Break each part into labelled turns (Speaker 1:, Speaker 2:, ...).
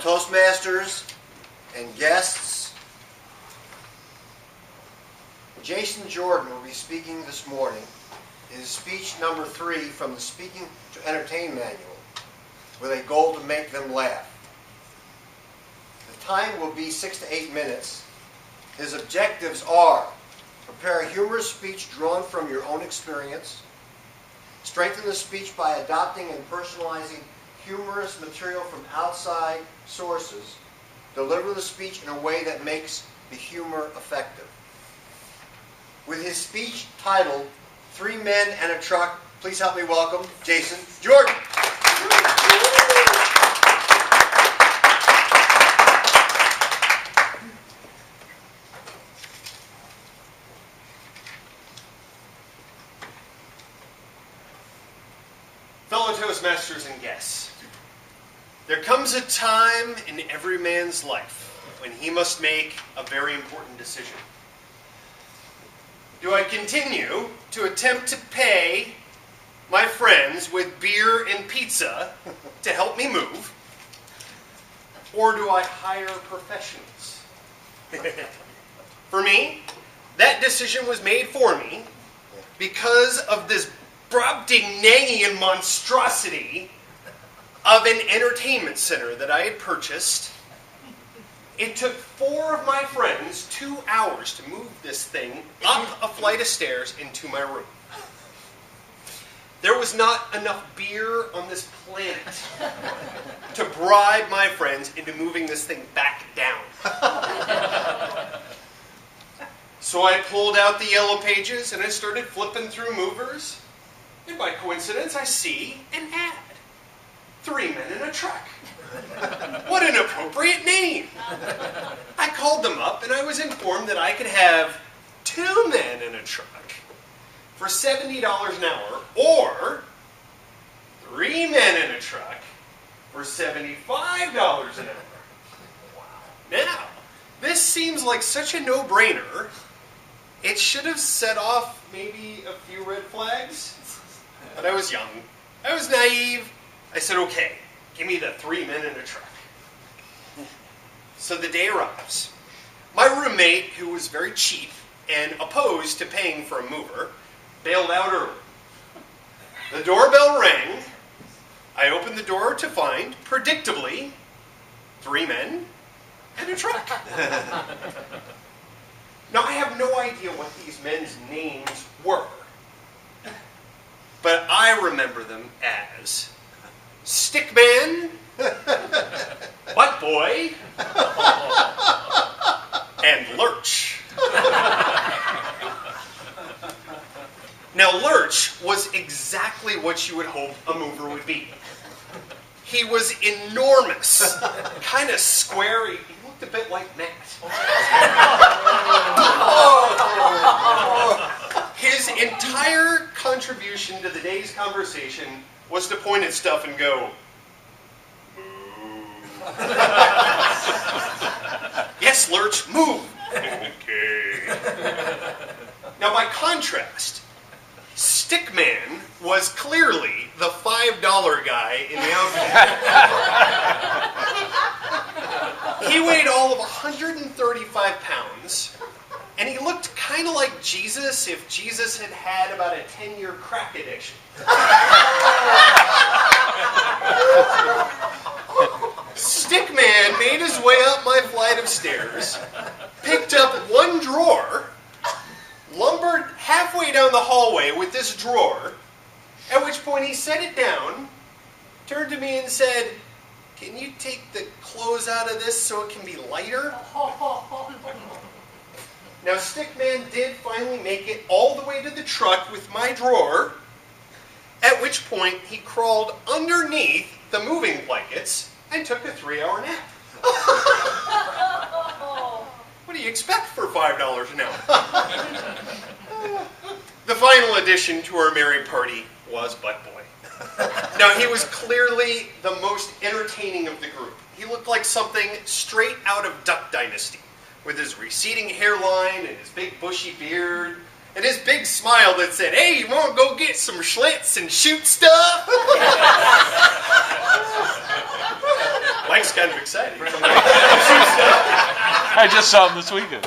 Speaker 1: Toastmasters and guests. Jason Jordan will be speaking this morning. It is speech number 3 from the Speaking to Entertain manual, with a goal to make them laugh. The time will be 6 to 8 minutes. His objectives are: prepare a humorous speech drawn from your own experience, strengthen the speech by adopting and personalizing humorous material from outside sources, deliver the speech in a way that makes the humor effective. With his speech titled 3 Men and a Truck, please help me welcome Jason Jordan.
Speaker 2: Fellow Toastmasters and guests, there comes a time in every man's life when he must make a very important decision. Do I continue to attempt to pay my friends with beer and pizza to help me move, or do I hire professionals? For me, that decision was made for me because of this Brobdingnagian monstrosity of an entertainment center that I had purchased. It took 4 of my friends 2 hours to move this thing up a flight of stairs into my room. There was not enough beer on this planet to bribe my friends into moving this thing back down. So I pulled out the yellow pages and I started flipping through movers. And by coincidence, I see an ad. 3 Men in a Truck. What an appropriate name. I called them up and I was informed that I could have 2 men in a truck for $70 an hour, or 3 men in a truck for $75 an hour. Now, this seems like such a no-brainer. It should have set off maybe a few red flags. But I was young. I was naive. I said, okay, give me the 3 men in a truck. So the day arrives. My roommate, who was very cheap and opposed to paying for a mover, bailed out early. The doorbell rang. I opened the door to find, predictably, 3 men and a truck. Now, I have no idea what these men's names were, but I remember them as Stickman, Butt Boy, and Lurch. Now, Lurch was exactly what you would hope a mover would be. He was enormous, kind of square. He looked a bit like Matt. His entire contribution to the day's conversation was to point at stuff and go, yes, Lurch, move. Okay. Now, by contrast, Stickman was clearly the $5 guy in the outfit. He weighed all of 135 pounds, and he looked kind of like Jesus if Jesus had had about a 10-year crack addiction. Stickman made his way up my flight of stairs, picked up one drawer, lumbered halfway down the hallway with this drawer, at which point he set it down, turned to me and said, "Can you take the clothes out of this so it can be lighter?" Now, Stickman did finally make it all the way to the truck with my drawer, at which point he crawled underneath the moving blankets and took a 3-hour nap. What do you expect for $5 an hour? The final addition to our merry party was Butt Boy. Now, he was clearly the most entertaining of the group. He looked like something straight out of Duck Dynasty, with his receding hairline and his big bushy beard, and his big smile that said, "Hey, you want to go get some Schlitz and shoot stuff?" Like looks kind of excited.
Speaker 3: I just saw him this weekend.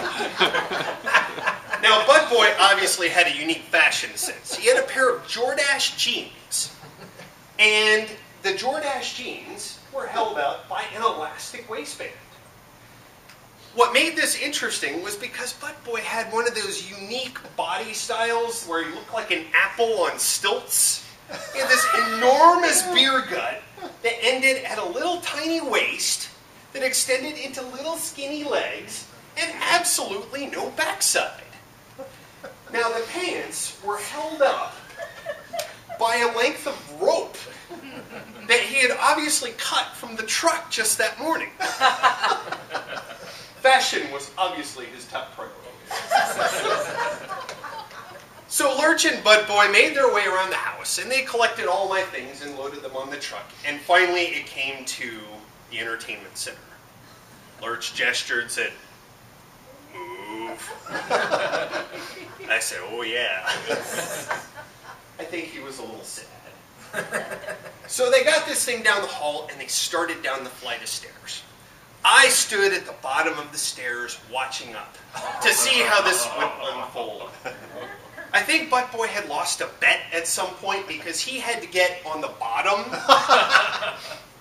Speaker 2: Now, Bud Boy obviously had a unique fashion sense. He had a pair of Jordache jeans. And the Jordache jeans were held up by an elastic waistband. What made this interesting was because Bud Boy had one of those unique body styles where he looked like an apple on stilts. He had this enormous beer gut that ended at a little tiny waist that extended into little skinny legs and absolutely no backside. Now the pants were held up by a length of rope that he had obviously cut from the truck just that morning. Fashion was obviously his top priority. So Lurch and Bud Boy made their way around the house, and they collected all my things and loaded them on the truck. And finally, it came to the entertainment center. Lurch gestured and said, "Move." I said, "Oh yeah." I think he was a little sad. So they got this thing down the hall, and they started down the flight of stairs. I stood at the bottom of the stairs watching up to see how this would unfold. I think Bud Boy had lost a bet at some point because he had to get on the bottom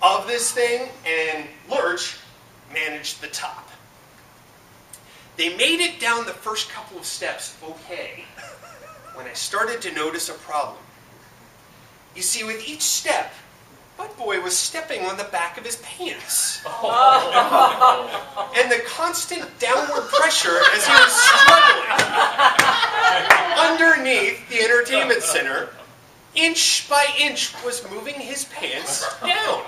Speaker 2: of this thing, and Lurch managed the top. They made it down the first couple of steps okay when I started to notice a problem. You see, with each step, Bud Boy was stepping on the back of his pants. And the constant downward pressure as he was struggling underneath the entertainment center, inch by inch, was moving his pants down.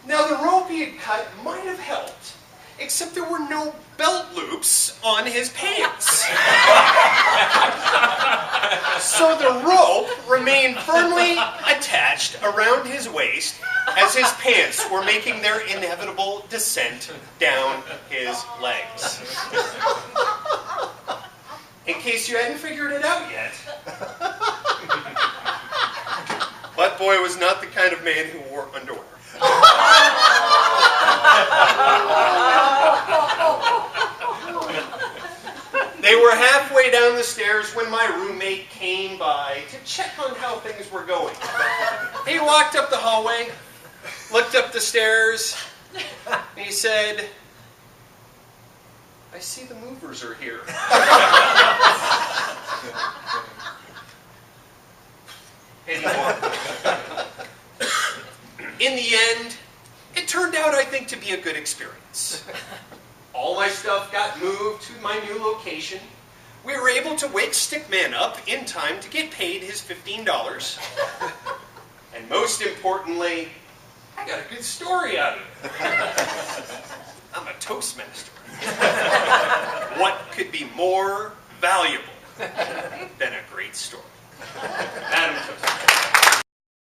Speaker 2: Now the rope he had cut might have helped, except there were no belt loops on his pants. So the rope remained firmly attached around his waist as his pants were making their inevitable descent down his legs. In case you hadn't figured it out yet, Bud Boy was not the kind of man who wore underwear. They were halfway down the stairs when my roommate came by to check on how things were going. He walked up the hallway, looked up the stairs, and he said, "I see the movers are here." And he walked. In the end, it turned out, I think, to be a good experience. All my stuff got moved to my new location. We were able to wake Stickman up in time to get paid his $15. And most importantly, I got a good story out of it. I'm a Toastmaster. What could be more valuable than a great story? Adam Toastmaster.